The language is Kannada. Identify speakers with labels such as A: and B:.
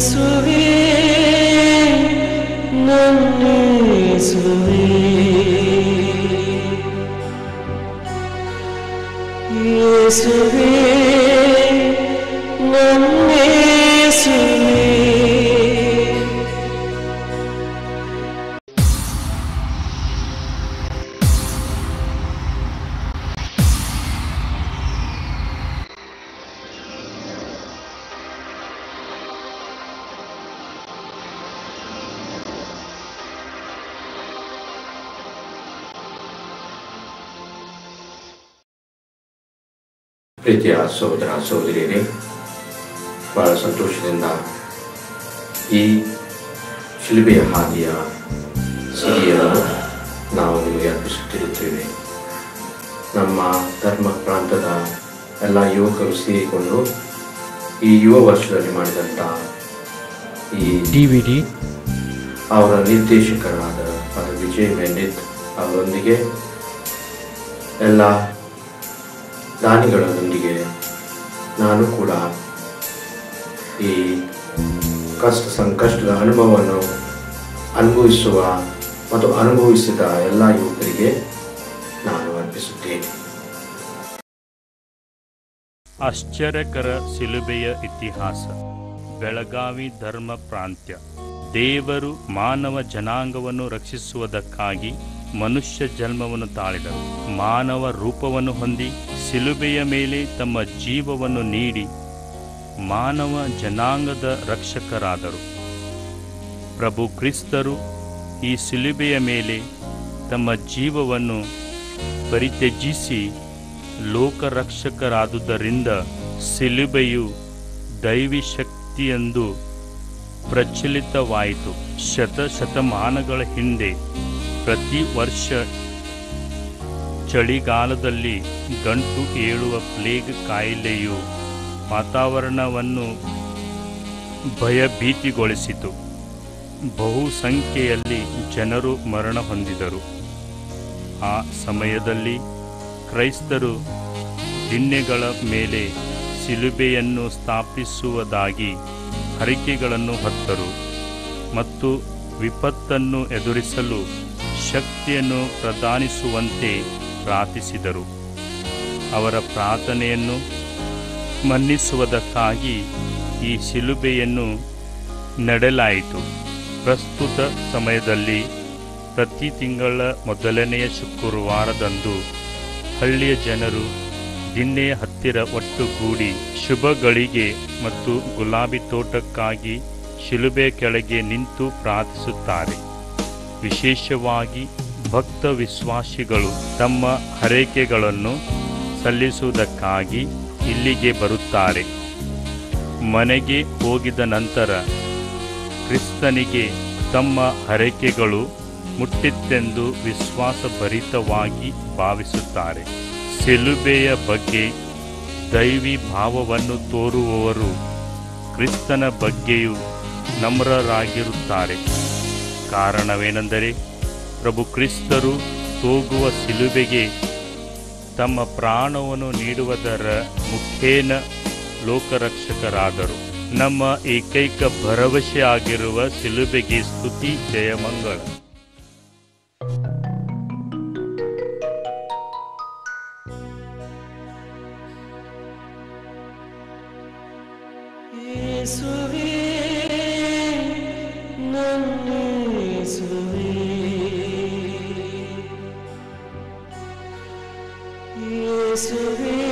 A: ಯೇಸುವೇ ನನ್ನ ಯೇಸುವೇ ಯೇಸುವೇ ನನ್ನ ಯೇಸುವೇ
B: ಪ್ರೀತಿಯ ಸಹೋದರ ಸಹೋದರಿಯರೇ, ಬಹಳ ಸಂತೋಷದಿಂದ ಈ ಶಿಲುಬೆಯ ಹಾದಿಯ ಸಿಹಿಯನ್ನು ನಾವು ನಿಮಗೆ ಅರ್ಪಿಸುತ್ತಿರುತ್ತೇವೆ. ನಮ್ಮ ಧರ್ಮ ಪ್ರಾಂತದ ಎಲ್ಲ ಯುವಕರು ಸೇರಿಕೊಂಡು ಈ ಯುವ ವರ್ಷದಲ್ಲಿ ಮಾಡಿದಂಥ ಈ
C: DVD
B: ಅವರ ನಿರ್ದೇಶಕರಾದ ವಿಜಯ್ ಮೆಂಡಿತ್ ಅವರೊಂದಿಗೆ ಎಲ್ಲ ದಾನಿಗಳೊಂದಿಗೆ ನಾನು ಕೂಡ ಈ ಸಂಕಷ್ಟದ ಅನುಭವವನ್ನು ಅನುಭವಿಸುವ ಮತ್ತು ಅನುಭವಿಸಿದ ಎಲ್ಲ ಯುವಕರಿಗೆ ನಾನು ಅರ್ಪಿಸುತ್ತೇನೆ.
D: ಆಶ್ಚರ್ಯಕರ ಶಿಲುಬೆಯ ಇತಿಹಾಸ. ಬೆಳಗಾವಿ ಧರ್ಮ ಪ್ರಾಂತ್ಯ. ದೇವರು ಮಾನವ ಜನಾಂಗವನ್ನು ರಕ್ಷಿಸುವುದಕ್ಕಾಗಿ ಮನುಷ್ಯ ಜನ್ಮವನ್ನು ತಾಳಿದರು. ಮಾನವ ರೂಪವನ್ನು ಹೊಂದಿ ಶಿಲುಬೆಯ ಮೇಲೆ ತಮ್ಮ ಜೀವವನ್ನು ನೀಡಿ ಮಾನವ ಜನಾಂಗದ ರಕ್ಷಕರಾದರು. ಪ್ರಭು ಕ್ರಿಸ್ತರು ಈ ಶಿಲುಬೆಯ ಮೇಲೆ ತಮ್ಮ ಜೀವವನ್ನು ಪರಿತ್ಯಜಿಸಿ ಲೋಕರಕ್ಷಕರಾದುದರಿಂದ ಶಿಲುಬೆಯು ದೈವಿ ಶಕ್ತಿಯೆಂದು ಪ್ರಚಲಿತವಾಯಿತು. ಶತಮಾನಗಳ ಹಿಂದೆ ಪ್ರತಿ ವರ್ಷ ಚಳಿಗಾಲದಲ್ಲಿ ಗಂಟು ಏಳುವ ಪ್ಲೇಗ್ ಕಾಯಿಲೆಯು ವಾತಾವರಣವನ್ನು ಭಯಭೀತಿಗೊಳಿಸಿತು. ಬಹುಸಂಖ್ಯೆಯಲ್ಲಿ ಜನರು ಮರಣ ಹೊಂದಿದರು. ಆ ಸಮಯದಲ್ಲಿ ಕ್ರೈಸ್ತರು ದಿಣ್ಣೆಗಳ ಮೇಲೆ ಶಿಲುಬೆಯನ್ನು ಸ್ಥಾಪಿಸುವುದಾಗಿ ಹರಕೆಗಳನ್ನು ಹೊತ್ತರು ಮತ್ತು ವಿಪತ್ತನ್ನು ಎದುರಿಸಲು ಶಕ್ತಿಯನ್ನು ಪ್ರದಾನಿಸುವಂತೆ ಪ್ರಾರ್ಥಿಸಿದರು. ಅವರ ಪ್ರಾರ್ಥನೆಯನ್ನು ಮನ್ನಿಸುವುದಕ್ಕಾಗಿ ಈ ಶಿಲುಬೆಯನ್ನು ನೆಡಲಾಯಿತು. ಪ್ರಸ್ತುತ ಸಮಯದಲ್ಲಿ ಪ್ರತಿ ತಿಂಗಳ ಮೊದಲನೆಯ ಶುಕ್ರವಾರದಂದು ಹಳ್ಳಿಯ ಜನರು ದಿಣ್ಣೆಯ ಹತ್ತಿರ ಒಟ್ಟುಗೂಡಿ ಶುಭಗಳಿಗೆ ಮತ್ತು ಗುಲಾಬಿ ತೋಟಕ್ಕಾಗಿ ಶಿಲುಬೆ ಕೆಳಗೆ ನಿಂತು ಪ್ರಾರ್ಥಿಸುತ್ತಾರೆ. ವಿಶೇಷವಾಗಿ ಭಕ್ತ ವಿಶ್ವಾಸಿಗಳು ತಮ್ಮ ಹರಕೆಗಳನ್ನು ಸಲ್ಲಿಸುವುದಕ್ಕಾಗಿ ಇಲ್ಲಿಗೆ ಬರುತ್ತಾರೆ. ಮನೆಗೆ ಹೋಗಿದ ನಂತರ ಕ್ರಿಸ್ತನಿಗೆ ತಮ್ಮ ಹರಕೆಗಳು ಮುಟ್ಟಿತ್ತೆಂದು ವಿಶ್ವಾಸಭರಿತವಾಗಿ ಭಾವಿಸುತ್ತಾರೆ. ಶಿಲುಬೆಯ ಬಗ್ಗೆ ದೈವಿ ಭಾವವನ್ನು ತೋರುವವರು ಕ್ರಿಸ್ತನ ಬಗ್ಗೆಯೂ ನಮ್ರರಾಗಿರುತ್ತಾರೆ. ಕಾರಣವೇನೆಂದರೆ ಪ್ರಭು ಕ್ರಿಸ್ತರು ತೂಗುವ ಶಿಲುಬೆಗೆ ತಮ್ಮ ಪ್ರಾಣವನ್ನು ನೀಡುವುದರ ಮುಖೇನ ಲೋಕರಕ್ಷಕರಾದರು. ನಮ್ಮ ಏಕೈಕ ಭರವಸೆ ಆಗಿರುವ ಶಿಲುಬೆಗೆ ಸ್ತುತಿ ಜಯಮಂಗಳ.
A: ಯೇಸುವೇ ನನ್ನ ಯೇಸುವೇ ಯೇಸುವೇ